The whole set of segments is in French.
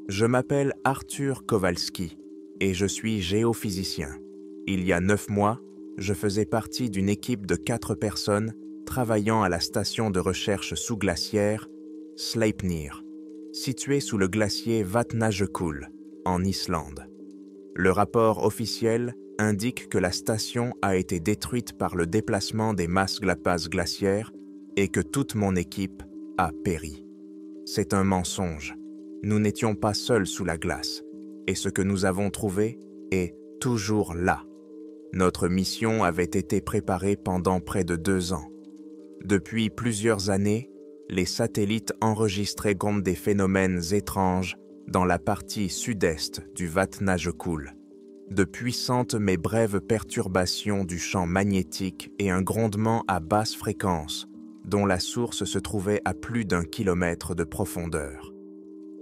Je m'appelle Arthur Kowalski et je suis géophysicien. Il y a 9 mois, je faisais partie d'une équipe de 4 personnes travaillant à la station de recherche sous-glaciaire Sleipnir, située sous le glacier Vatnajökull, en Islande. Le rapport officiel indique que la station a été détruite par le déplacement des masses glaciaires et que toute mon équipe a péri. C'est un mensonge. Nous n'étions pas seuls sous la glace, et ce que nous avons trouvé est toujours là. Notre mission avait été préparée pendant près de 2 ans. Depuis plusieurs années, les satellites enregistraient comme des phénomènes étranges dans la partie sud-est du Vatnajökull. De puissantes mais brèves perturbations du champ magnétique et un grondement à basse fréquence, dont la source se trouvait à plus d'1 kilomètre de profondeur.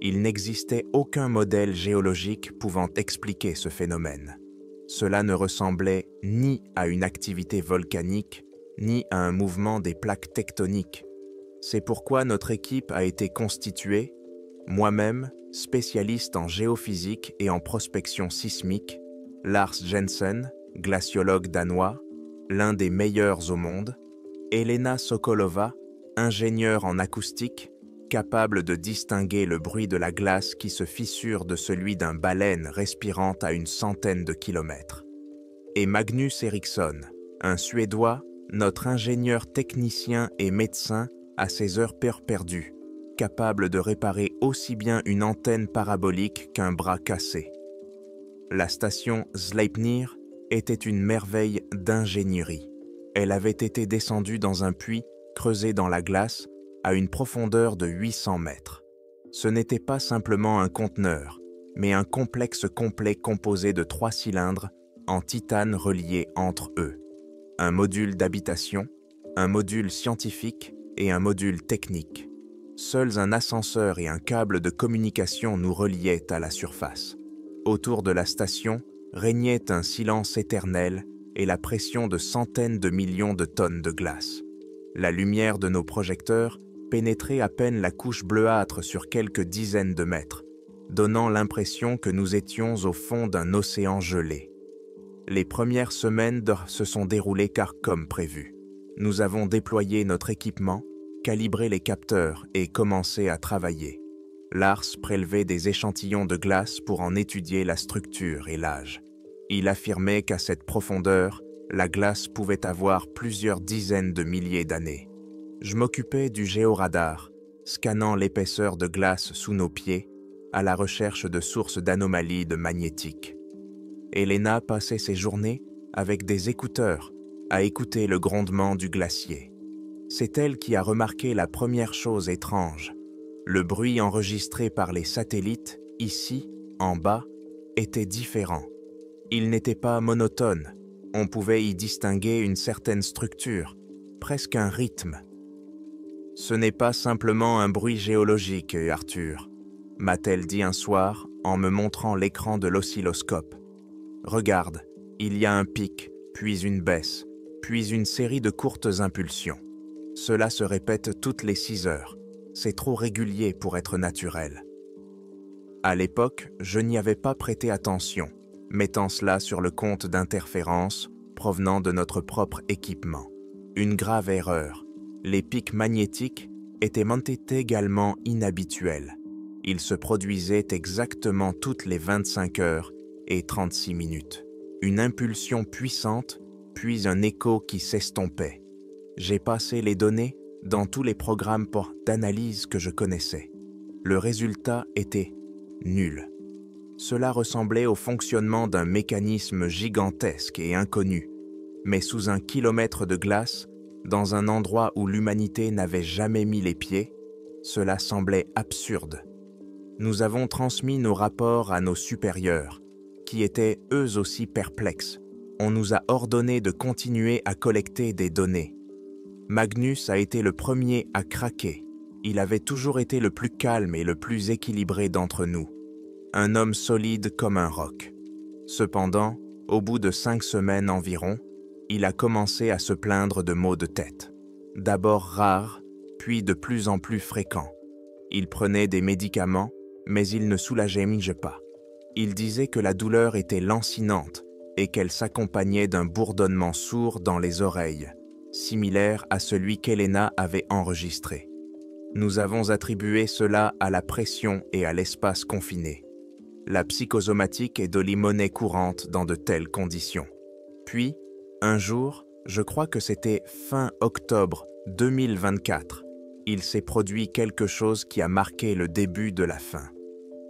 Il n'existait aucun modèle géologique pouvant expliquer ce phénomène. Cela ne ressemblait ni à une activité volcanique, ni à un mouvement des plaques tectoniques. C'est pourquoi notre équipe a été constituée, moi-même, spécialiste en géophysique et en prospection sismique, Lars Jensen, glaciologue danois, l'un des meilleurs au monde, Elena Sokolova, ingénieure en acoustique, capable de distinguer le bruit de la glace qui se fissure de celui d'un baleine respirant à une centaine de kilomètres. Et Magnus Eriksson, un Suédois, notre ingénieur technicien et médecin à ses heures perdues, capable de réparer aussi bien une antenne parabolique qu'un bras cassé. La station Sleipnir était une merveille d'ingénierie. Elle avait été descendue dans un puits creusé dans la glace à une profondeur de 800 mètres. Ce n'était pas simplement un conteneur, mais un complexe complet composé de 3 cylindres en titane reliés entre eux. Un module d'habitation, un module scientifique et un module technique. Seuls un ascenseur et un câble de communication nous reliaient à la surface. Autour de la station régnait un silence éternel et la pression de centaines de millions de tonnes de glace. La lumière de nos projecteurs pénétrait à peine la couche bleuâtre sur quelques dizaines de mètres, donnant l'impression que nous étions au fond d'un océan gelé. Les premières semaines se sont déroulées comme prévu. Nous avons déployé notre équipement, calibré les capteurs et commencé à travailler. Lars prélevait des échantillons de glace pour en étudier la structure et l'âge. Il affirmait qu'à cette profondeur, la glace pouvait avoir plusieurs dizaines de milliers d'années. Je m'occupais du géoradar, scannant l'épaisseur de glace sous nos pieds, à la recherche de sources d'anomalies magnétiques. Elena passait ses journées avec des écouteurs à écouter le grondement du glacier. C'est elle qui a remarqué la première chose étrange. Le bruit enregistré par les satellites, ici, en bas, était différent. Il n'était pas monotone. On pouvait y distinguer une certaine structure, presque un rythme. « Ce n'est pas simplement un bruit géologique, Arthur », m'a-t-elle dit un soir en me montrant l'écran de l'oscilloscope. « Regarde, il y a un pic, puis une baisse, puis une série de courtes impulsions. Cela se répète toutes les 6 heures. C'est trop régulier pour être naturel. » À l'époque, je n'y avais pas prêté attention, mettant cela sur le compte d'interférences provenant de notre propre équipement. Une grave erreur. Les pics magnétiques étaient également inhabituels. Ils se produisaient exactement toutes les 25 heures et 36 minutes. Une impulsion puissante, puis un écho qui s'estompait. J'ai passé les données dans tous les programmes d'analyse que je connaissais. Le résultat était nul. Cela ressemblait au fonctionnement d'un mécanisme gigantesque et inconnu, mais sous 1 kilomètre de glace, dans un endroit où l'humanité n'avait jamais mis les pieds, cela semblait absurde. Nous avons transmis nos rapports à nos supérieurs, qui étaient eux aussi perplexes. On nous a ordonné de continuer à collecter des données. Magnus a été le premier à craquer. Il avait toujours été le plus calme et le plus équilibré d'entre nous. Un homme solide comme un roc. Cependant, au bout de 5 semaines environ, il a commencé à se plaindre de maux de tête. D'abord rares, puis de plus en plus fréquents. Il prenait des médicaments, mais il ne soulageait pas. Il disait que la douleur était lancinante et qu'elle s'accompagnait d'un bourdonnement sourd dans les oreilles, similaire à celui qu'Elena avait enregistré. Nous avons attribué cela à la pression et à l'espace confiné. La psychosomatique est de monnaie courante dans de telles conditions. Puis, un jour, je crois que c'était fin octobre 2024, il s'est produit quelque chose qui a marqué le début de la fin.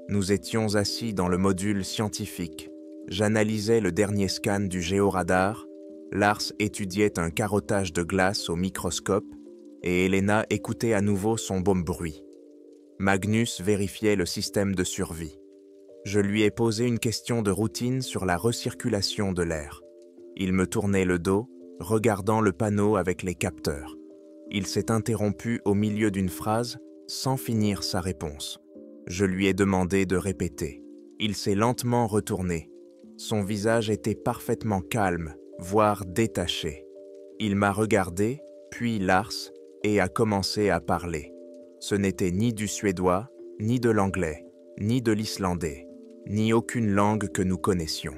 Nous étions assis dans le module scientifique. J'analysais le dernier scan du géoradar, Lars étudiait un carottage de glace au microscope et Elena écoutait à nouveau son bon bruit. Magnus vérifiait le système de survie. Je lui ai posé une question de routine sur la recirculation de l'air. Il me tournait le dos, regardant le panneau avec les capteurs. Il s'est interrompu au milieu d'une phrase, sans finir sa réponse. Je lui ai demandé de répéter. Il s'est lentement retourné. Son visage était parfaitement calme, voire détaché. Il m'a regardé, puis Lars, et a commencé à parler. Ce n'était ni du suédois, ni de l'anglais, ni de l'islandais, ni aucune langue que nous connaissions.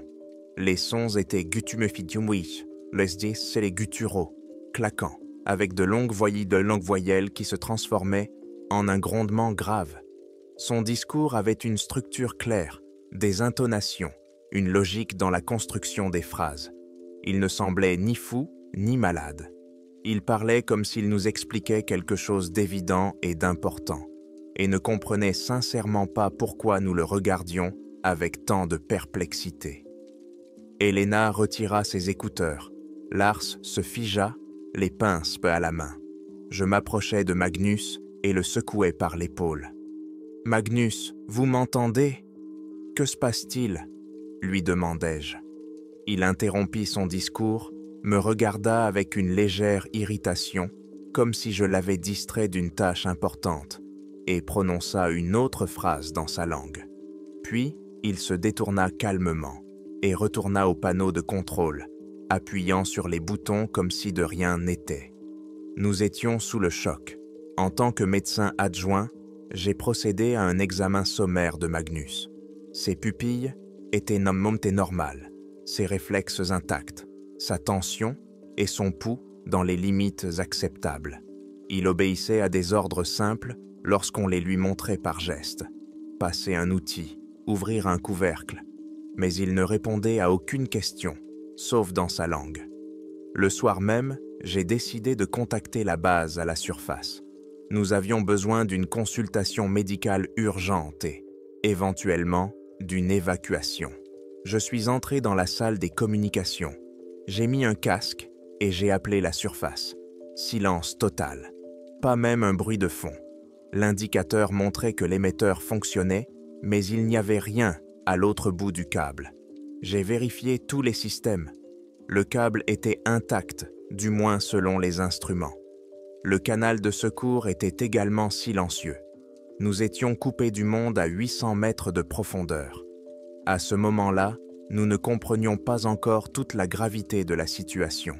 Les sons étaient gutumefidumwich, les 10 c'est les gutturaux, claquants, avec de longues voyelles qui se transformaient en un grondement grave. Son discours avait une structure claire, des intonations, une logique dans la construction des phrases. Il ne semblait ni fou, ni malade. Il parlait comme s'il nous expliquait quelque chose d'évident et d'important, et ne comprenait sincèrement pas pourquoi nous le regardions avec tant de perplexité. Elena retira ses écouteurs. Lars se figea, les pinces à la main. Je m'approchai de Magnus et le secouai par l'épaule. « Magnus, vous m'entendez ? Que se passe-t-il » lui demandai-je. Il interrompit son discours, me regarda avec une légère irritation, comme si je l'avais distrait d'une tâche importante, et prononça une autre phrase dans sa langue. Puis, il se détourna calmement et retourna au panneau de contrôle, appuyant sur les boutons comme si de rien n'était. Nous étions sous le choc. En tant que médecin adjoint, j'ai procédé à un examen sommaire de Magnus. Ses pupilles étaient normales, ses réflexes intacts, sa tension et son pouls dans les limites acceptables. Il obéissait à des ordres simples lorsqu'on les lui montrait par geste. Passer un outil, ouvrir un couvercle, mais il ne répondait à aucune question, sauf dans sa langue. Le soir même, j'ai décidé de contacter la base à la surface. Nous avions besoin d'une consultation médicale urgente et, éventuellement, d'une évacuation. Je suis entré dans la salle des communications. J'ai mis un casque et j'ai appelé la surface. Silence total. Pas même un bruit de fond. L'indicateur montrait que l'émetteur fonctionnait, mais il n'y avait rien à l'autre bout du câble. J'ai vérifié tous les systèmes. Le câble était intact, du moins selon les instruments. Le canal de secours était également silencieux. Nous étions coupés du monde à 800 mètres de profondeur. À ce moment-là, nous ne comprenions pas encore toute la gravité de la situation.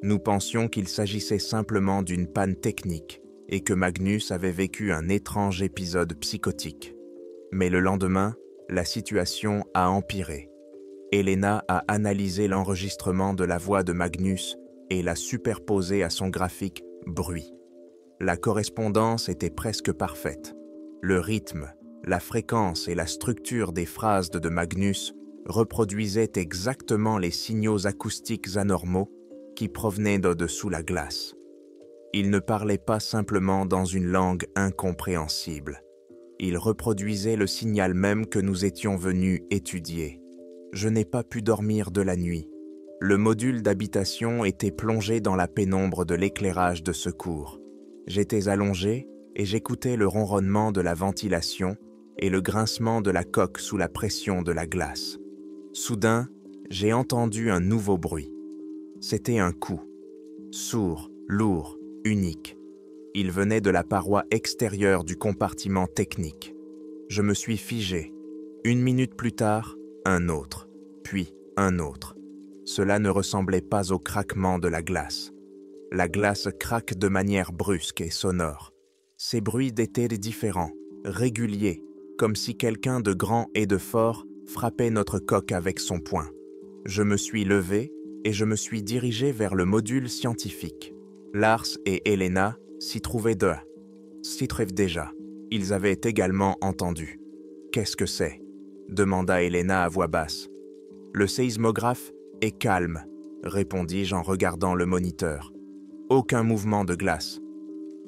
Nous pensions qu'il s'agissait simplement d'une panne technique et que Magnus avait vécu un étrange épisode psychotique. Mais le lendemain, la situation a empiré. Elena a analysé l'enregistrement de la voix de Magnus et l'a superposé à son graphique bruit. La correspondance était presque parfaite. Le rythme, la fréquence et la structure des phrases de Magnus reproduisaient exactement les signaux acoustiques anormaux qui provenaient d'au-dessous la glace. Il ne parlait pas simplement dans une langue incompréhensible. Il reproduisait le signal même que nous étions venus étudier. Je n'ai pas pu dormir de la nuit. Le module d'habitation était plongé dans la pénombre de l'éclairage de secours. J'étais allongé et j'écoutais le ronronnement de la ventilation et le grincement de la coque sous la pression de la glace. Soudain, j'ai entendu un nouveau bruit. C'était un coup. Sourd, lourd, unique. Il venait de la paroi extérieure du compartiment technique. Je me suis figé. 1 minute plus tard, un autre, puis un autre. Cela ne ressemblait pas au craquement de la glace. La glace craque de manière brusque et sonore. Ces bruits étaient différents, réguliers, comme si quelqu'un de grand et de fort frappait notre coque avec son poing. Je me suis levé et je me suis dirigé vers le module scientifique. Lars et Elena s'y trouvaient déjà. Ils avaient également entendu. « Qu'est-ce que c'est » demanda Elena à voix basse. « Le séismographe est calme » répondis-je en regardant le moniteur. « Aucun mouvement de glace. »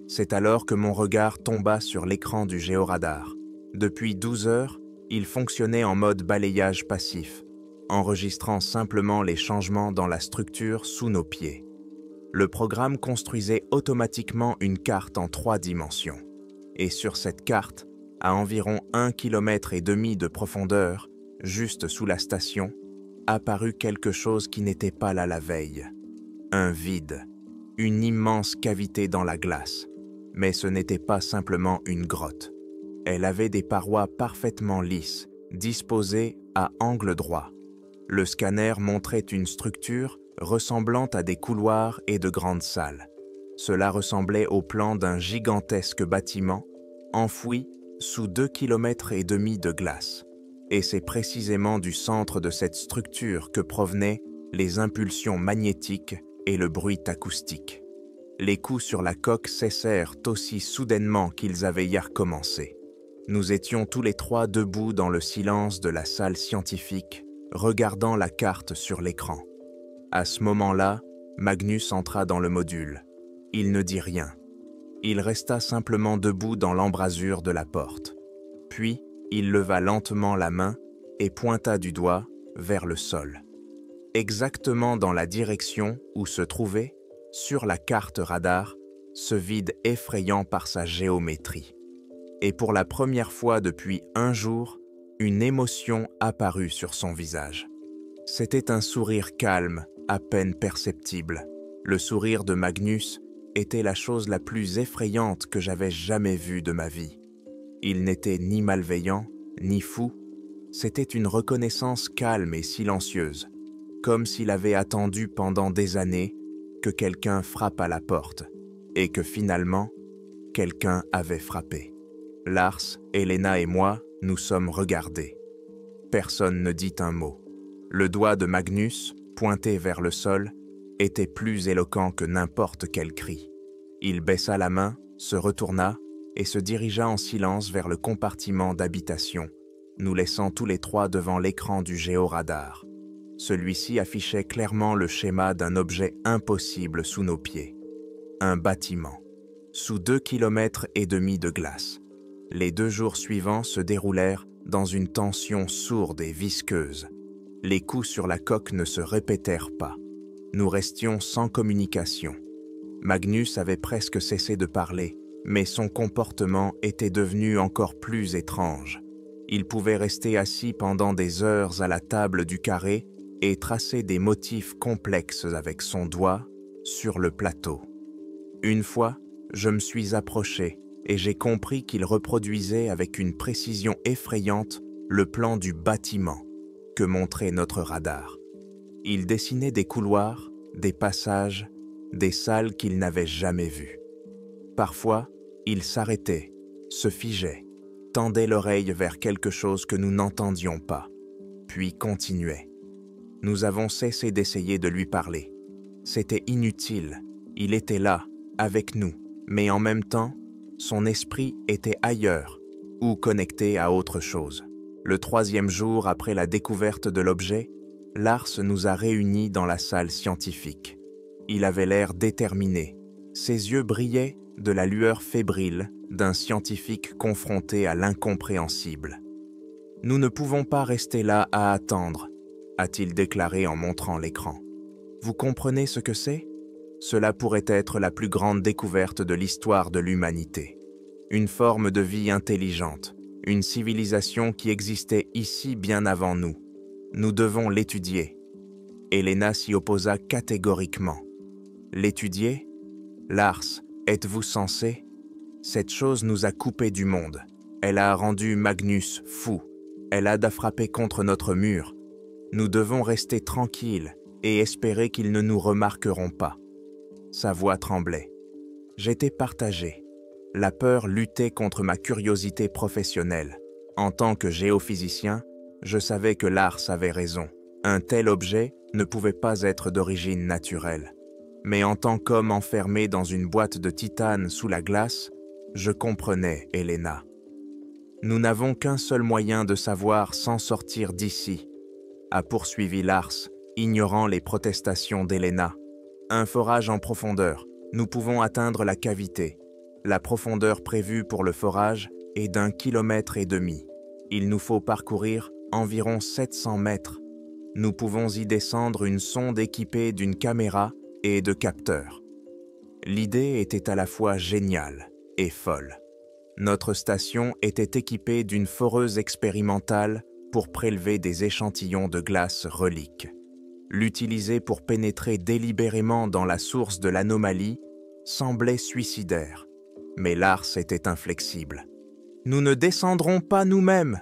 C'est alors que mon regard tomba sur l'écran du géoradar. Depuis 12 heures, il fonctionnait en mode balayage passif, enregistrant simplement les changements dans la structure sous nos pieds. Le programme construisait automatiquement une carte en 3 dimensions. Et sur cette carte, à environ 1,5 km de profondeur, juste sous la station, apparut quelque chose qui n'était pas là la veille. Un vide, une immense cavité dans la glace. Mais ce n'était pas simplement une grotte. Elle avait des parois parfaitement lisses, disposées à angle droit. Le scanner montrait une structure ressemblant à des couloirs et de grandes salles. Cela ressemblait au plan d'un gigantesque bâtiment, enfoui sous 2,5 km de glace. Et c'est précisément du centre de cette structure que provenaient les impulsions magnétiques et le bruit acoustique. Les coups sur la coque cessèrent aussi soudainement qu'ils avaient hier commencé. Nous étions tous les trois debout dans le silence de la salle scientifique, regardant la carte sur l'écran. À ce moment-là, Magnus entra dans le module. Il ne dit rien. Il resta simplement debout dans l'embrasure de la porte. Puis, il leva lentement la main et pointa du doigt vers le sol. Exactement dans la direction où se trouvait, sur la carte radar, ce vide effrayant par sa géométrie. Et pour la première fois depuis 1 jour, une émotion apparut sur son visage. C'était un sourire calme, à peine perceptible. Le sourire de Magnus était la chose la plus effrayante que j'avais jamais vue de ma vie. Il n'était ni malveillant, ni fou. C'était une reconnaissance calme et silencieuse, comme s'il avait attendu pendant des années que quelqu'un frappe à la porte, et que finalement, quelqu'un avait frappé. Lars, Elena et moi nous sommes regardés. Personne ne dit un mot. Le doigt de Magnus, pointé vers le sol, était plus éloquent que n'importe quel cri. Il baissa la main, se retourna et se dirigea en silence vers le compartiment d'habitation, nous laissant tous les trois devant l'écran du géoradar. Celui-ci affichait clairement le schéma d'un objet impossible sous nos pieds. Un bâtiment, sous 2,5 km de glace. Les 2 jours suivants se déroulèrent dans une tension sourde et visqueuse. Les coups sur la coque ne se répétèrent pas. Nous restions sans communication. Magnus avait presque cessé de parler, mais son comportement était devenu encore plus étrange. Il pouvait rester assis pendant des heures à la table du carré et tracer des motifs complexes avec son doigt sur le plateau. Une fois, je me suis approché et j'ai compris qu'il reproduisait avec une précision effrayante le plan du bâtiment que montrait notre radar. Il dessinait des couloirs, des passages, des salles qu'il n'avait jamais vues. Parfois, il s'arrêtait, se figeait, tendait l'oreille vers quelque chose que nous n'entendions pas, puis continuait. Nous avons cessé d'essayer de lui parler. C'était inutile, il était là, avec nous, mais en même temps, son esprit était ailleurs ou connecté à autre chose. Le 3e jour après la découverte de l'objet, Lars nous a réunis dans la salle scientifique. Il avait l'air déterminé. Ses yeux brillaient de la lueur fébrile d'un scientifique confronté à l'incompréhensible. « Nous ne pouvons pas rester là à attendre », a-t-il déclaré en montrant l'écran. « Vous comprenez ce que c'est ? Cela pourrait être la plus grande découverte de l'histoire de l'humanité. Une forme de vie intelligente, une civilisation qui existait ici bien avant nous. Nous devons l'étudier. » Elena s'y opposa catégoriquement. « L'étudier ? Lars, êtes-vous censé ? Cette chose nous a coupés du monde. Elle a rendu Magnus fou. Elle a frappé contre notre mur. Nous devons rester tranquilles et espérer qu'ils ne nous remarqueront pas. » Sa voix tremblait. J'étais partagé. La peur luttait contre ma curiosité professionnelle. En tant que géophysicien, je savais que Lars avait raison. Un tel objet ne pouvait pas être d'origine naturelle. Mais en tant qu'homme enfermé dans une boîte de titane sous la glace, je comprenais Elena. Nous n'avons qu'un seul moyen de savoir s'en sortir d'ici, a poursuivi Lars, ignorant les protestations d'Elena. Un forage en profondeur. Nous pouvons atteindre la cavité. La profondeur prévue pour le forage est d'1,5 km. Il nous faut parcourir environ 700 mètres. Nous pouvons y descendre une sonde équipée d'une caméra et de capteurs. L'idée était à la fois géniale et folle. Notre station était équipée d'une foreuse expérimentale pour prélever des échantillons de glace reliques. L'utiliser pour pénétrer délibérément dans la source de l'anomalie semblait suicidaire, mais Lars était inflexible. « Nous ne descendrons pas nous-mêmes.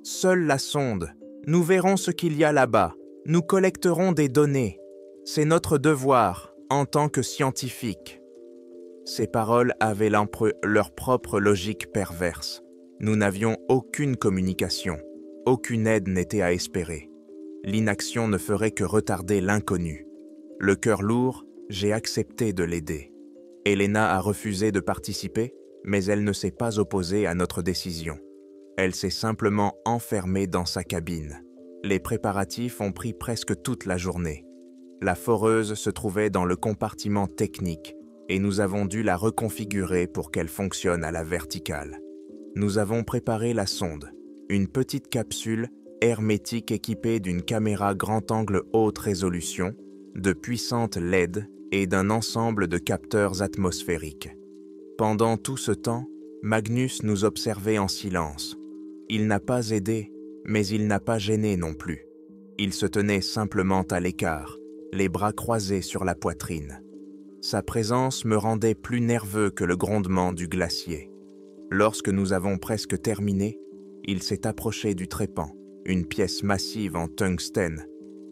Seule la sonde. Nous verrons ce qu'il y a là-bas. Nous collecterons des données. C'est notre devoir en tant que scientifiques. » Ces paroles avaient leur propre logique perverse. Nous n'avions aucune communication. Aucune aide n'était à espérer. L'inaction ne ferait que retarder l'inconnu. Le cœur lourd, j'ai accepté de l'aider. Elena a refusé de participer, mais elle ne s'est pas opposée à notre décision. Elle s'est simplement enfermée dans sa cabine. Les préparatifs ont pris presque toute la journée. La foreuse se trouvait dans le compartiment technique et nous avons dû la reconfigurer pour qu'elle fonctionne à la verticale. Nous avons préparé la sonde, une petite capsule hermétique équipée d'une caméra grand angle haute résolution, de puissantes LED et d'un ensemble de capteurs atmosphériques. Pendant tout ce temps, Magnus nous observait en silence. Il n'a pas aidé, mais il n'a pas gêné non plus. Il se tenait simplement à l'écart, les bras croisés sur la poitrine. Sa présence me rendait plus nerveux que le grondement du glacier. Lorsque nous avons presque terminé, il s'est approché du trépan, une pièce massive en tungstène,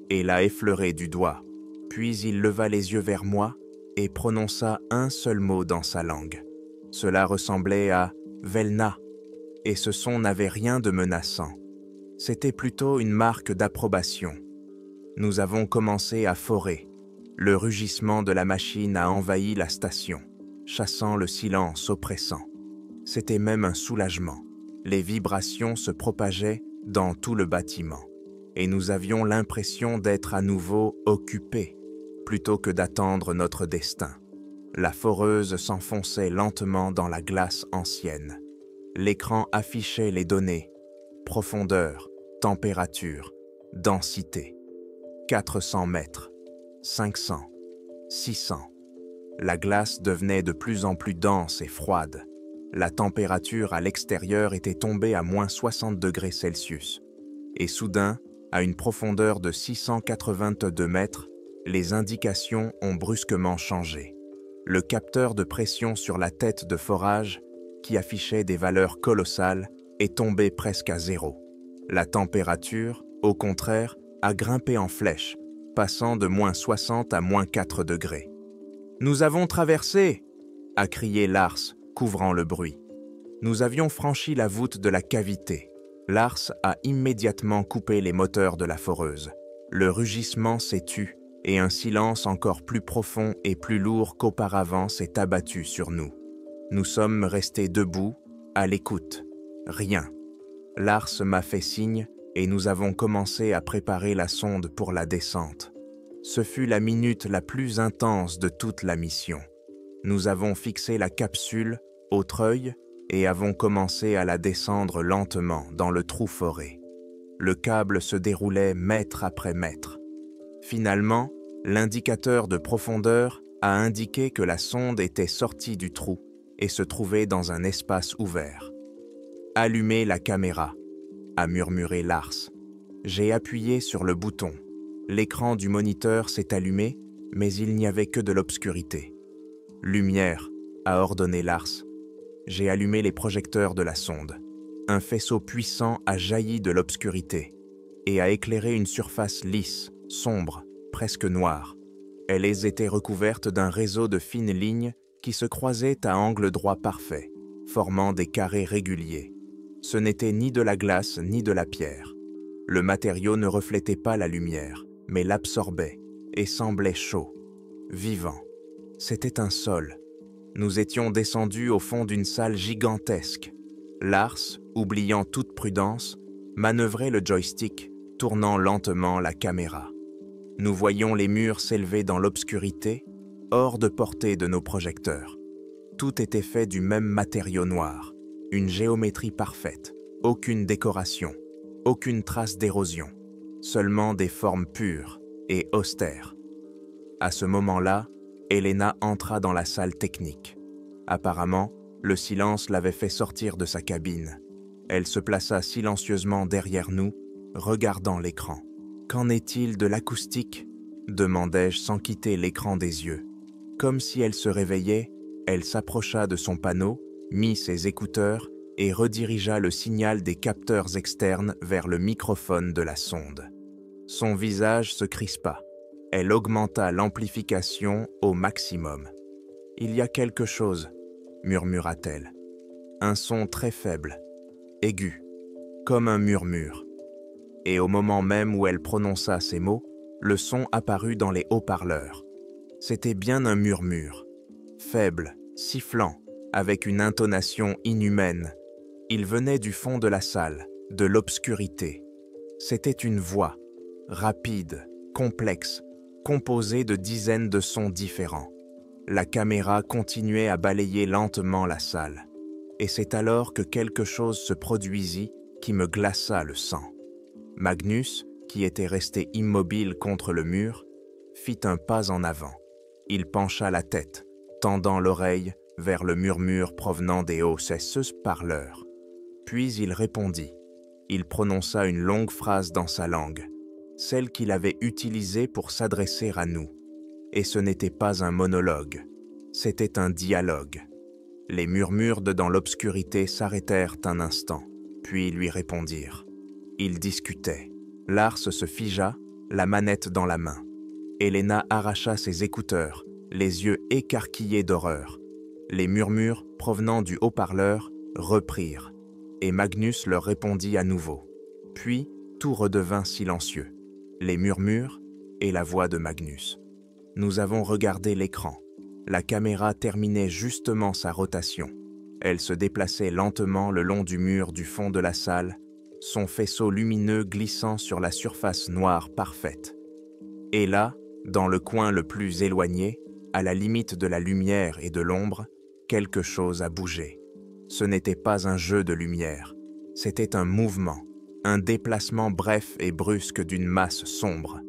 et l'a effleuré du doigt. Puis il leva les yeux vers moi et prononça un seul mot dans sa langue. Cela ressemblait à « Velna », et ce son n'avait rien de menaçant. C'était plutôt une marque d'approbation. Nous avons commencé à forer. Le rugissement de la machine a envahi la station, chassant le silence oppressant. C'était même un soulagement. Les vibrations se propageaient dans tout le bâtiment, et nous avions l'impression d'être à nouveau occupés, plutôt que d'attendre notre destin. La foreuse s'enfonçait lentement dans la glace ancienne. L'écran affichait les données, profondeur, température, densité. 400 mètres, 500, 600. La glace devenait de plus en plus dense et froide. La température à l'extérieur était tombée à moins 60 degrés Celsius. Et soudain, à une profondeur de 682 mètres, les indications ont brusquement changé. Le capteur de pression sur la tête de forage, qui affichait des valeurs colossales, est tombé presque à zéro. La température, au contraire, a grimpé en flèche, passant de moins 60 à moins 4 degrés. « Nous avons traversé !» a crié Lars, couvrant le bruit. Nous avions franchi la voûte de la cavité. Lars a immédiatement coupé les moteurs de la foreuse. Le rugissement s'est tu, et un silence encore plus profond et plus lourd qu'auparavant s'est abattu sur nous. Nous sommes restés debout, à l'écoute. Rien. Lars m'a fait signe et nous avons commencé à préparer la sonde pour la descente. Ce fut la minute la plus intense de toute la mission. Nous avons fixé la capsule au treuil et avons commencé à la descendre lentement dans le trou foré. Le câble se déroulait mètre après mètre. Finalement, l'indicateur de profondeur a indiqué que la sonde était sortie du trou et se trouvait dans un espace ouvert. « Allumez la caméra », a murmuré Lars. J'ai appuyé sur le bouton. L'écran du moniteur s'est allumé, mais il n'y avait que de l'obscurité. « Lumière », a ordonné Lars. J'ai allumé les projecteurs de la sonde. Un faisceau puissant a jailli de l'obscurité et a éclairé une surface lisse, sombre, presque noire. Elle était recouverte d'un réseau de fines lignes qui se croisaient à angle droit parfait, formant des carrés réguliers. Ce n'était ni de la glace ni de la pierre. Le matériau ne reflétait pas la lumière, mais l'absorbait et semblait chaud, vivant. C'était un sol. Nous étions descendus au fond d'une salle gigantesque. Lars, oubliant toute prudence, manœuvrait le joystick, tournant lentement la caméra. Nous voyions les murs s'élever dans l'obscurité, hors de portée de nos projecteurs. Tout était fait du même matériau noir, une géométrie parfaite, aucune décoration, aucune trace d'érosion, seulement des formes pures et austères. À ce moment-là, Elena entra dans la salle technique. Apparemment, le silence l'avait fait sortir de sa cabine. Elle se plaça silencieusement derrière nous, regardant l'écran. « Qu'en est-il de l'acoustique » demandai-je sans quitter l'écran des yeux. Comme si elle se réveillait, elle s'approcha de son panneau, mit ses écouteurs et redirigea le signal des capteurs externes vers le microphone de la sonde. Son visage se crispa. Elle augmenta l'amplification au maximum. « Il y a quelque chose » murmura-t-elle. Un son très faible, aigu, comme un murmure. Et au moment même où elle prononça ces mots, le son apparut dans les haut-parleurs. C'était bien un murmure, faible, sifflant, avec une intonation inhumaine. Il venait du fond de la salle, de l'obscurité. C'était une voix, rapide, complexe, composée de dizaines de sons différents. La caméra continuait à balayer lentement la salle. Et c'est alors que quelque chose se produisit qui me glaça le sang. Magnus, qui était resté immobile contre le mur, fit un pas en avant. Il pencha la tête, tendant l'oreille vers le murmure provenant des hauts parleurs. Puis il répondit. Il prononça une longue phrase dans sa langue, celle qu'il avait utilisée pour s'adresser à nous. Et ce n'était pas un monologue, c'était un dialogue. Les murmures de dans l'obscurité s'arrêtèrent un instant, puis lui répondirent. Ils discutaient. Lars se figea, la manette dans la main. Elena arracha ses écouteurs, les yeux écarquillés d'horreur. Les murmures provenant du haut-parleur reprirent, et Magnus leur répondit à nouveau. Puis tout redevint silencieux. Les murmures et la voix de Magnus. Nous avons regardé l'écran. La caméra terminait justement sa rotation. Elle se déplaçait lentement le long du mur du fond de la salle, son faisceau lumineux glissant sur la surface noire parfaite. Et là, dans le coin le plus éloigné, à la limite de la lumière et de l'ombre, quelque chose a bougé. Ce n'était pas un jeu de lumière, c'était un mouvement, un déplacement bref et brusque d'une masse sombre.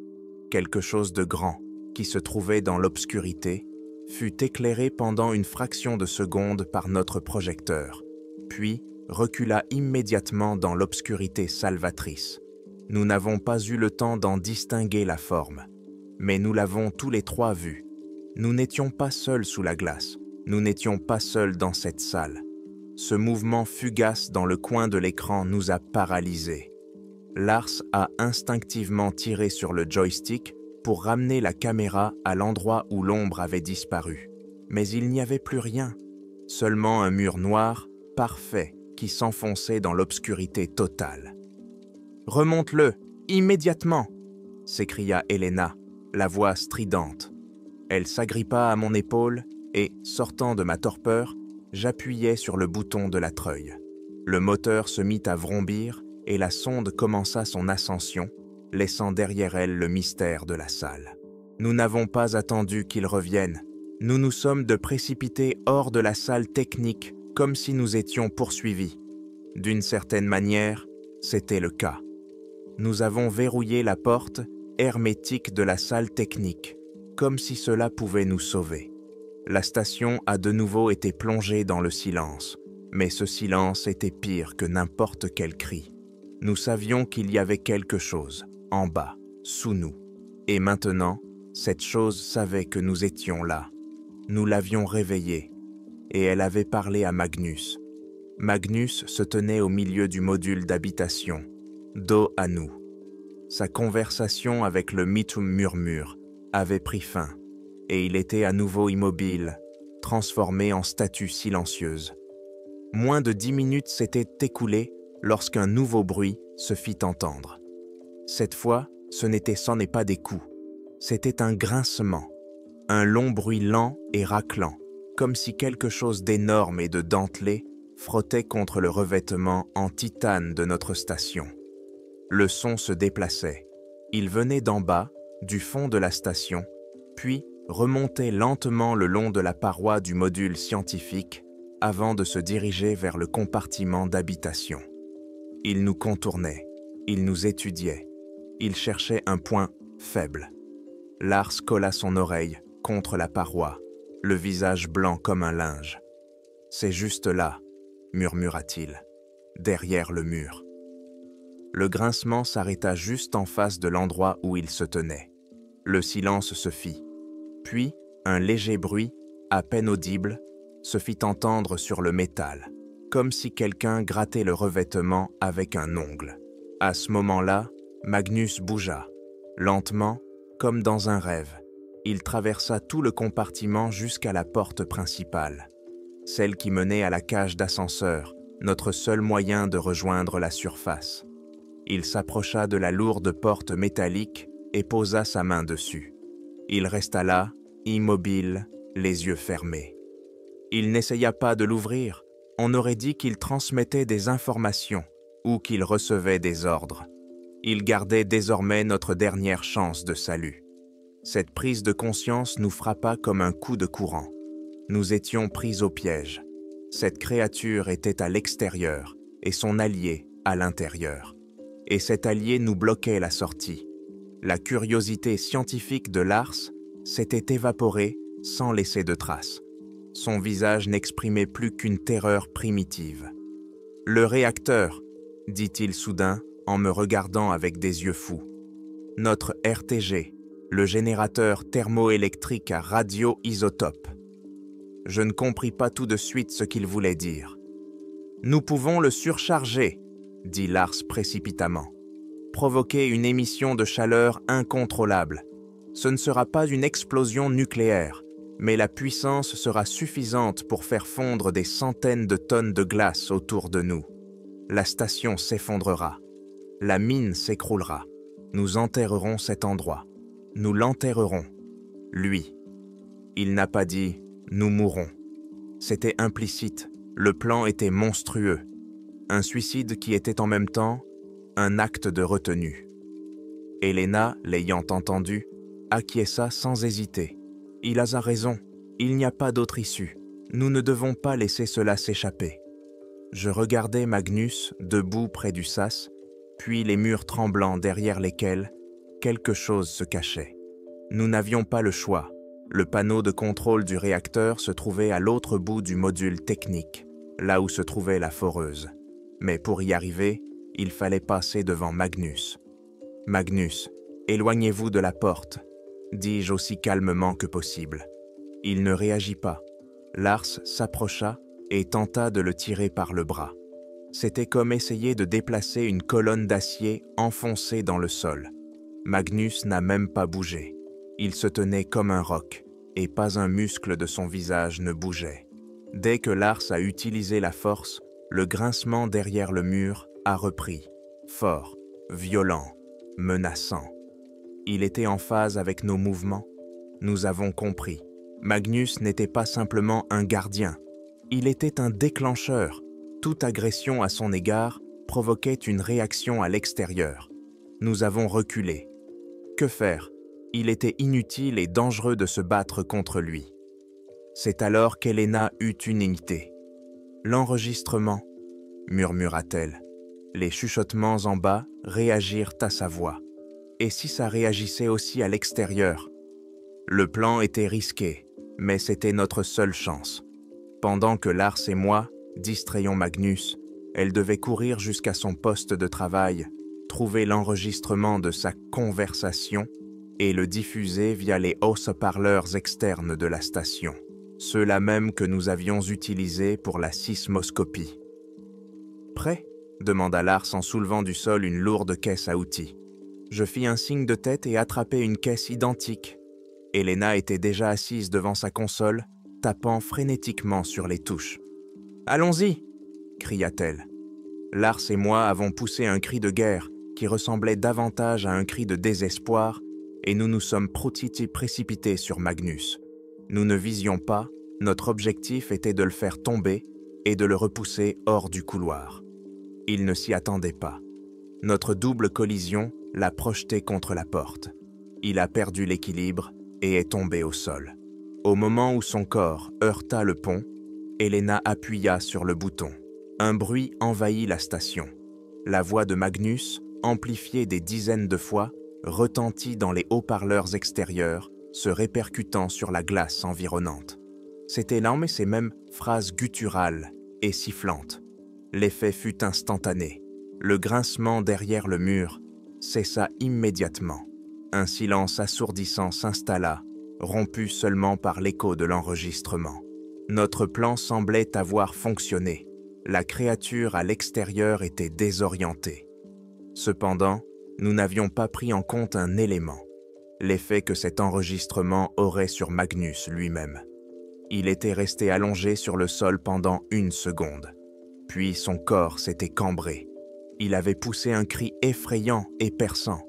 Quelque chose de grand, qui se trouvait dans l'obscurité, fut éclairé pendant une fraction de seconde par notre projecteur, puis recula immédiatement dans l'obscurité salvatrice. Nous n'avons pas eu le temps d'en distinguer la forme, mais nous l'avons tous les trois vu. Nous n'étions pas seuls sous la glace, nous n'étions pas seuls dans cette salle. Ce mouvement fugace dans le coin de l'écran nous a paralysés. Lars a instinctivement tiré sur le joystick pour ramener la caméra à l'endroit où l'ombre avait disparu. Mais il n'y avait plus rien, seulement un mur noir, parfait, qui s'enfonçait dans l'obscurité totale. « Remonte-le, immédiatement !» s'écria Elena, la voix stridente. Elle s'agrippa à mon épaule et, sortant de ma torpeur, j'appuyai sur le bouton de la treuille. Le moteur se mit à vrombir et la sonde commença son ascension, laissant derrière elle le mystère de la salle. Nous n'avons pas attendu qu'il revienne. Nous nous sommes de précipités hors de la salle technique, comme si nous étions poursuivis. D'une certaine manière, c'était le cas. Nous avons verrouillé la porte hermétique de la salle technique, comme si cela pouvait nous sauver. La station a de nouveau été plongée dans le silence, mais ce silence était pire que n'importe quel cri. Nous savions qu'il y avait quelque chose, en bas, sous nous. Et maintenant, cette chose savait que nous étions là. Nous l'avions réveillée, et elle avait parlé à Magnus. Magnus se tenait au milieu du module d'habitation, dos à nous. Sa conversation avec le Mitum murmure avait pris fin, et il était à nouveau immobile, transformé en statue silencieuse. Moins de 10 minutes s'étaient écoulées lorsqu'un nouveau bruit se fit entendre. Cette fois, c'en n'est pas des coups. C'était un grincement, un long bruit lent et raclant, comme si quelque chose d'énorme et de dentelé frottait contre le revêtement en titane de notre station. Le son se déplaçait. Il venait d'en bas, du fond de la station, puis remontait lentement le long de la paroi du module scientifique avant de se diriger vers le compartiment d'habitation. Il nous contournait, il nous étudiait, il cherchait un point faible. Lars colla son oreille contre la paroi, le visage blanc comme un linge. « C'est juste là », murmura-t-il, « derrière le mur. » Le grincement s'arrêta juste en face de l'endroit où il se tenait. Le silence se fit. Puis, un léger bruit, à peine audible, se fit entendre sur le métal, comme si quelqu'un grattait le revêtement avec un ongle. À ce moment-là, Magnus bougea. Lentement, comme dans un rêve, il traversa tout le compartiment jusqu'à la porte principale, celle qui menait à la cage d'ascenseur, notre seul moyen de rejoindre la surface. Il s'approcha de la lourde porte métallique et posa sa main dessus. Il resta là, immobile, les yeux fermés. Il n'essaya pas de l'ouvrir. On aurait dit qu'il transmettait des informations ou qu'il recevait des ordres. Il gardait désormais notre dernière chance de salut. Cette prise de conscience nous frappa comme un coup de courant. Nous étions pris au piège. Cette créature était à l'extérieur et son allié à l'intérieur. Et cet allié nous bloquait la sortie. La curiosité scientifique de Lars s'était évaporée sans laisser de traces. Son visage n'exprimait plus qu'une terreur primitive. « Le réacteur », dit-il soudain en me regardant avec des yeux fous. « Notre RTG, le générateur thermoélectrique à radioisotope. » Je ne compris pas tout de suite ce qu'il voulait dire. « Nous pouvons le surcharger », dit Lars précipitamment. « Provoquer une émission de chaleur incontrôlable. Ce ne sera pas une explosion nucléaire, mais la puissance sera suffisante pour faire fondre des centaines de tonnes de glace autour de nous. La station s'effondrera. La mine s'écroulera. Nous enterrerons cet endroit. Nous l'enterrerons. Lui. Il n'a pas dit « nous mourrons ». C'était implicite. Le plan était monstrueux. Un suicide qui était en même temps un acte de retenue. Helena, l'ayant entendu, acquiesça sans hésiter. « Il a raison, il n'y a pas d'autre issue. Nous ne devons pas laisser cela s'échapper. » Je regardais Magnus debout près du sas, puis les murs tremblants derrière lesquels quelque chose se cachait. Nous n'avions pas le choix. Le panneau de contrôle du réacteur se trouvait à l'autre bout du module technique, là où se trouvait la foreuse. Mais pour y arriver, il fallait passer devant Magnus. « Magnus, éloignez-vous de la porte », dis-je aussi calmement que possible. Il ne réagit pas. Lars s'approcha et tenta de le tirer par le bras. C'était comme essayer de déplacer une colonne d'acier enfoncée dans le sol. Magnus n'a même pas bougé. Il se tenait comme un roc, et pas un muscle de son visage ne bougeait. Dès que Lars a utilisé la force, le grincement derrière le mur a repris, fort, violent, menaçant. Il était en phase avec nos mouvements. Nous avons compris. Magnus n'était pas simplement un gardien. Il était un déclencheur. Toute agression à son égard provoquait une réaction à l'extérieur. Nous avons reculé. Que faire? Il était inutile et dangereux de se battre contre lui. C'est alors qu'Helena eut une idée. « L'enregistrement » murmura-t-elle. Les chuchotements en bas réagirent à sa voix. Et si ça réagissait aussi à l'extérieur? Le plan était risqué, mais c'était notre seule chance. Pendant que Lars et moi distrayions Magnus, elle devait courir jusqu'à son poste de travail, trouver l'enregistrement de sa conversation et le diffuser via les haut-parleurs externes de la station, ceux-là même que nous avions utilisés pour la sismoscopie. « Prêt ?» demanda Lars en soulevant du sol une lourde caisse à outils. Je fis un signe de tête et attrapai une caisse identique. Helena était déjà assise devant sa console, tapant frénétiquement sur les touches. « Allons-y !» cria-t-elle. Lars et moi avons poussé un cri de guerre qui ressemblait davantage à un cri de désespoir et nous nous sommes précipités sur Magnus. Nous ne visions pas, notre objectif était de le faire tomber et de le repousser hors du couloir. Il ne s'y attendait pas. Notre double collision l'a projeté contre la porte. Il a perdu l'équilibre et est tombé au sol. Au moment où son corps heurta le pont, Elena appuya sur le bouton. Un bruit envahit la station. La voix de Magnus, amplifiée des dizaines de fois, retentit dans les haut-parleurs extérieurs, se répercutant sur la glace environnante. C'était lent, mais ces mêmes phrases gutturales et sifflantes. L'effet fut instantané. Le grincement derrière le mur cessa immédiatement. Un silence assourdissant s'installa, rompu seulement par l'écho de l'enregistrement. Notre plan semblait avoir fonctionné. La créature à l'extérieur était désorientée. Cependant, nous n'avions pas pris en compte un élément, l'effet que cet enregistrement aurait sur Magnus lui-même. Il était resté allongé sur le sol pendant 1 seconde. Puis son corps s'était cambré. Il avait poussé un cri effrayant et perçant.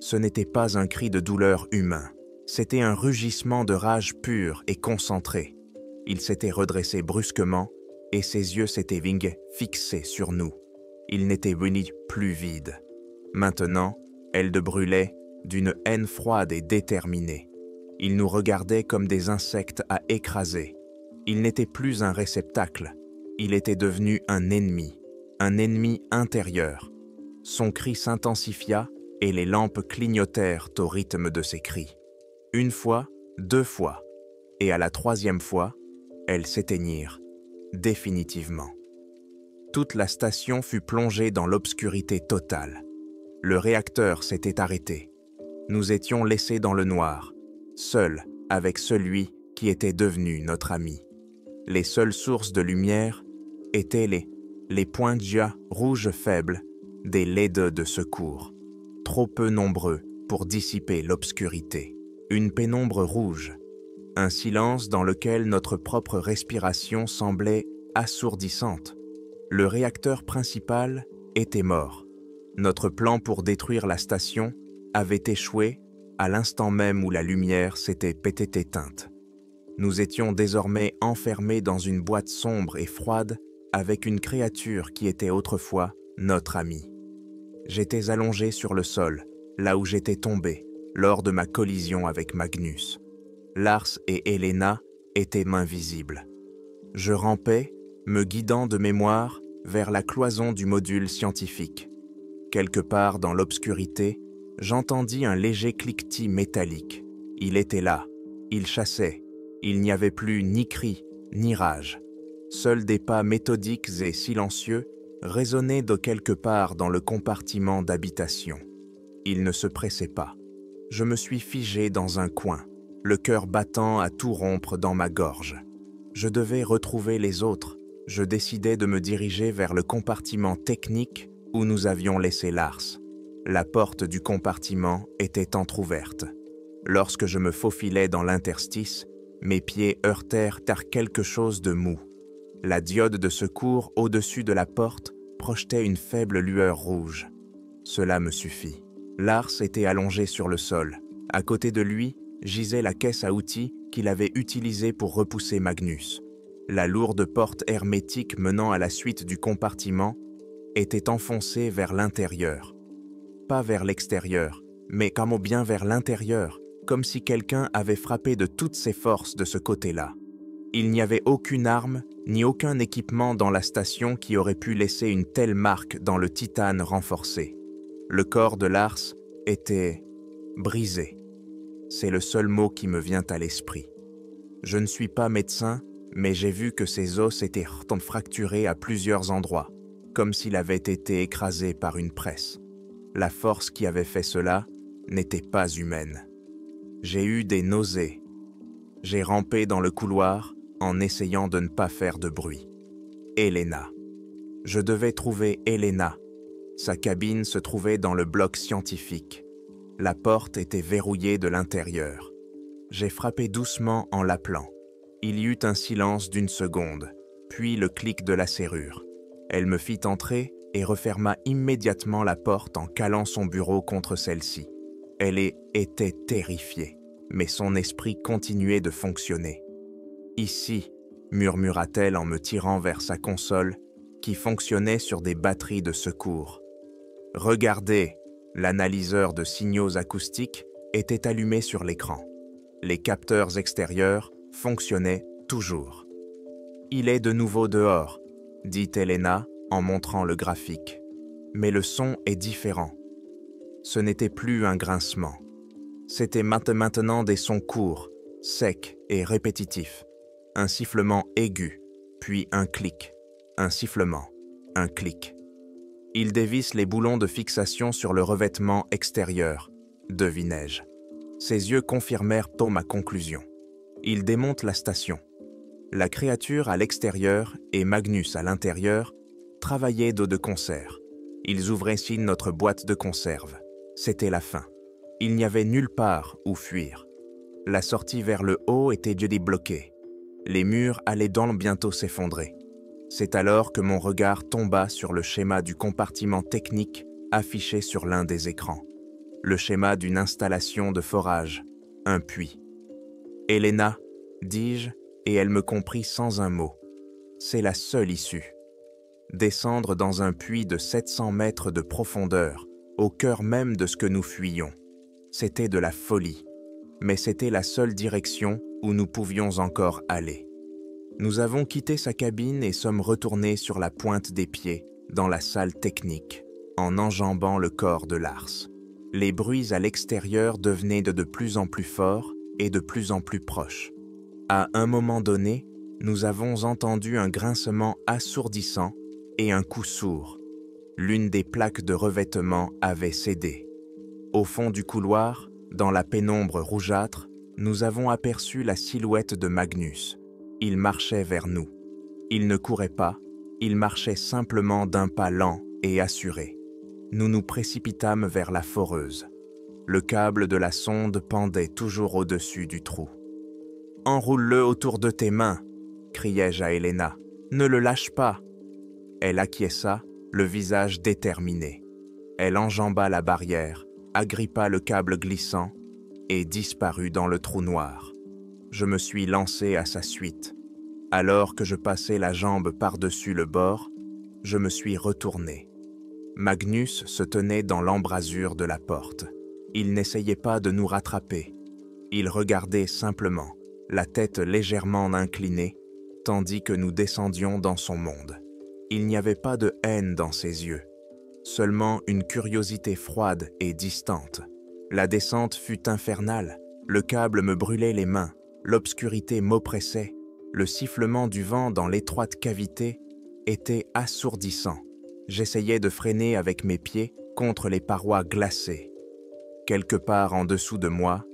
Ce n'était pas un cri de douleur humain. C'était un rugissement de rage pure et concentré. Il s'était redressé brusquement et ses yeux s'étaient fixés sur nous. Il n'était plus vide. Maintenant, elle brûlait d'une haine froide et déterminée. Il nous regardait comme des insectes à écraser. Il n'était plus un réceptacle. Il était devenu un ennemi intérieur. Son cri s'intensifia et les lampes clignotèrent au rythme de ses cris. 1 fois, 2 fois, et à la 3e fois, elles s'éteignirent, définitivement. Toute la station fut plongée dans l'obscurité totale. Le réacteur s'était arrêté. Nous étions laissés dans le noir, seuls avec celui qui était devenu notre ami. Les seules sources de lumière étaient les points rouges faibles des LED de secours, trop peu nombreux pour dissiper l'obscurité. Une pénombre rouge, un silence dans lequel notre propre respiration semblait assourdissante. Le réacteur principal était mort. Notre plan pour détruire la station avait échoué à l'instant même où la lumière s'était éteinte. Nous étions désormais enfermés dans une boîte sombre et froide avec une créature qui était autrefois notre ami. J'étais allongé sur le sol, là où j'étais tombé, lors de ma collision avec Magnus. Lars et Elena étaient invisibles. Je rampais, me guidant de mémoire vers la cloison du module scientifique. Quelque part dans l'obscurité, j'entendis un léger cliquetis métallique. Il était là, il chassait. Il n'y avait plus ni cri, ni rage. Seuls des pas méthodiques et silencieux résonnaient de quelque part dans le compartiment d'habitation. Il ne se pressait pas. Je me suis figé dans un coin, le cœur battant à tout rompre dans ma gorge. Je devais retrouver les autres. Je décidai de me diriger vers le compartiment technique où nous avions laissé Lars. La porte du compartiment était entr'ouverte. Lorsque je me faufilais dans l'interstice, mes pieds heurtèrent à quelque chose de mou. La diode de secours au-dessus de la porte projetait une faible lueur rouge. Cela me suffit. Lars était allongé sur le sol. À côté de lui, gisait la caisse à outils qu'il avait utilisée pour repousser Magnus. La lourde porte hermétique menant à la suite du compartiment était enfoncée vers l'intérieur. Pas vers l'extérieur, mais comme bien vers l'intérieur, comme si quelqu'un avait frappé de toutes ses forces de ce côté-là. Il n'y avait aucune arme ni aucun équipement dans la station qui aurait pu laisser une telle marque dans le titane renforcé. Le corps de Lars était brisé. C'est le seul mot qui me vient à l'esprit. Je ne suis pas médecin, mais j'ai vu que ses os étaient fracturés à plusieurs endroits, comme s'il avait été écrasé par une presse. La force qui avait fait cela n'était pas humaine. J'ai eu des nausées. J'ai rampé dans le couloir en essayant de ne pas faire de bruit. Elena. Je devais trouver Elena. Sa cabine se trouvait dans le bloc scientifique. La porte était verrouillée de l'intérieur. J'ai frappé doucement en l'appelant. Il y eut un silence d'1 seconde, puis le clic de la serrure. Elle me fit entrer et referma immédiatement la porte en calant son bureau contre celle-ci. Elle était terrifiée, mais son esprit continuait de fonctionner. « Ici », murmura-t-elle en me tirant vers sa console, qui fonctionnait sur des batteries de secours. « Regardez », l'analyseur de signaux acoustiques était allumé sur l'écran. Les capteurs extérieurs fonctionnaient toujours. « Il est de nouveau dehors », dit Elena en montrant le graphique. « Mais le son est différent. » Ce n'était plus un grincement. C'était maintenant des sons courts, secs et répétitifs. Un sifflement aigu, puis un clic. Un sifflement, un clic. Il dévisse les boulons de fixation sur le revêtement extérieur, devinai-je. Ses yeux confirmèrent ma conclusion. Il démonte la station. La créature à l'extérieur et Magnus à l'intérieur travaillaient dos de concert. Ils ouvraient signe notre boîte de conserve. C'était la fin. Il n'y avait nulle part où fuir. La sortie vers le haut était bloquée. Les murs allaient donc bientôt s'effondrer. C'est alors que mon regard tomba sur le schéma du compartiment technique affiché sur l'un des écrans. Le schéma d'une installation de forage, un puits. « Elena », dis-je, et elle me comprit sans un mot. C'est la seule issue. Descendre dans un puits de 700 mètres de profondeur, au cœur même de ce que nous fuyions. C'était de la folie, mais c'était la seule direction où nous pouvions encore aller. Nous avons quitté sa cabine et sommes retournés sur la pointe des pieds, dans la salle technique, en enjambant le corps de Lars. Les bruits à l'extérieur devenaient de plus en plus forts et de plus en plus proches. À un moment donné, nous avons entendu un grincement assourdissant et un coup sourd. L'une des plaques de revêtement avait cédé. Au fond du couloir, dans la pénombre rougeâtre, nous avons aperçu la silhouette de Magnus. Il marchait vers nous. Il ne courait pas, il marchait simplement d'un pas lent et assuré. Nous nous précipitâmes vers la foreuse. Le câble de la sonde pendait toujours au-dessus du trou. « Enroule-le autour de tes mains !» criai-je à Elena. « Ne le lâche pas !» Elle acquiesça, le visage déterminé. Elle enjamba la barrière, agrippa le câble glissant et disparut dans le trou noir. Je me suis lancé à sa suite. Alors que je passais la jambe par-dessus le bord, je me suis retourné. Magnus se tenait dans l'embrasure de la porte. Il n'essayait pas de nous rattraper. Il regardait simplement, la tête légèrement inclinée, tandis que nous descendions dans son monde. Il n'y avait pas de haine dans ses yeux, seulement une curiosité froide et distante. La descente fut infernale, le câble me brûlait les mains, l'obscurité m'oppressait, le sifflement du vent dans l'étroite cavité était assourdissant. J'essayais de freiner avec mes pieds contre les parois glacées. Quelque part en dessous de moi,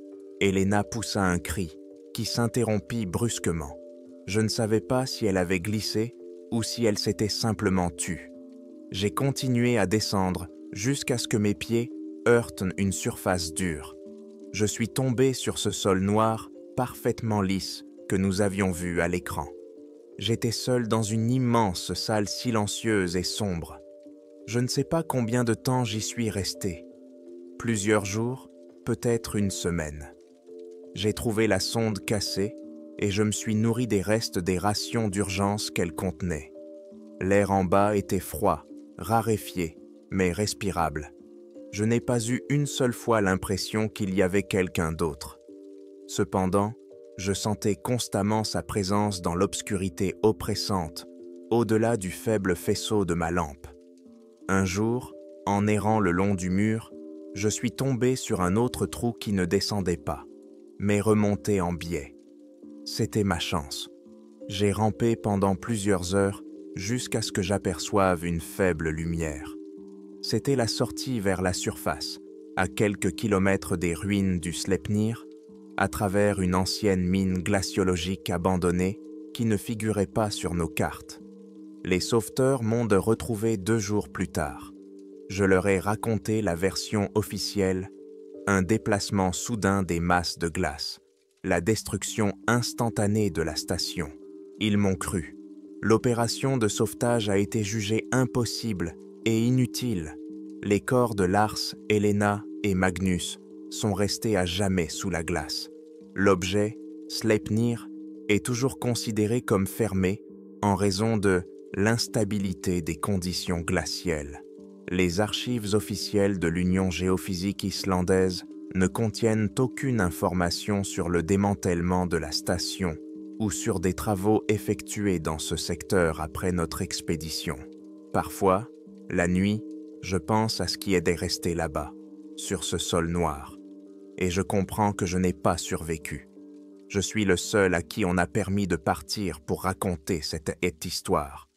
Elena poussa un cri qui s'interrompit brusquement. Je ne savais pas si elle avait glissé ou si elle s'était simplement tue. J'ai continué à descendre jusqu'à ce que mes pieds heurtent une surface dure. Je suis tombé sur ce sol noir parfaitement lisse que nous avions vu à l'écran. J'étais seul dans une immense salle silencieuse et sombre. Je ne sais pas combien de temps j'y suis resté. Plusieurs jours, peut-être une semaine. J'ai trouvé la sonde cassée et je me suis nourri des restes des rations d'urgence qu'elle contenait. L'air en bas était froid, raréfié, mais respirable. Je n'ai pas eu une seule fois l'impression qu'il y avait quelqu'un d'autre. Cependant, je sentais constamment sa présence dans l'obscurité oppressante, au-delà du faible faisceau de ma lampe. Un jour, en errant le long du mur, je suis tombé sur un autre trou qui ne descendait pas, mais remontait en biais. C'était ma chance. J'ai rampé pendant plusieurs heures jusqu'à ce que j'aperçoive une faible lumière. C'était la sortie vers la surface, à quelques kilomètres des ruines du Sleipnir, à travers une ancienne mine glaciologique abandonnée qui ne figurait pas sur nos cartes. Les sauveteurs m'ont retrouvé 2 jours plus tard. Je leur ai raconté la version officielle, un déplacement soudain des masses de glace, la destruction instantanée de la station. Ils m'ont cru. L'opération de sauvetage a été jugée impossible Et inutile, les corps de Lars, Helena et Magnus sont restés à jamais sous la glace. L'objet, Sleipnir, est toujours considéré comme fermé en raison de l'instabilité des conditions glaciaires. Les archives officielles de l'Union géophysique islandaise ne contiennent aucune information sur le démantèlement de la station ou sur des travaux effectués dans ce secteur après notre expédition. Parfois, la nuit, je pense à ce qui est resté là-bas, sur ce sol noir, et je comprends que je n'ai pas survécu. Je suis le seul à qui on a permis de partir pour raconter cette histoire.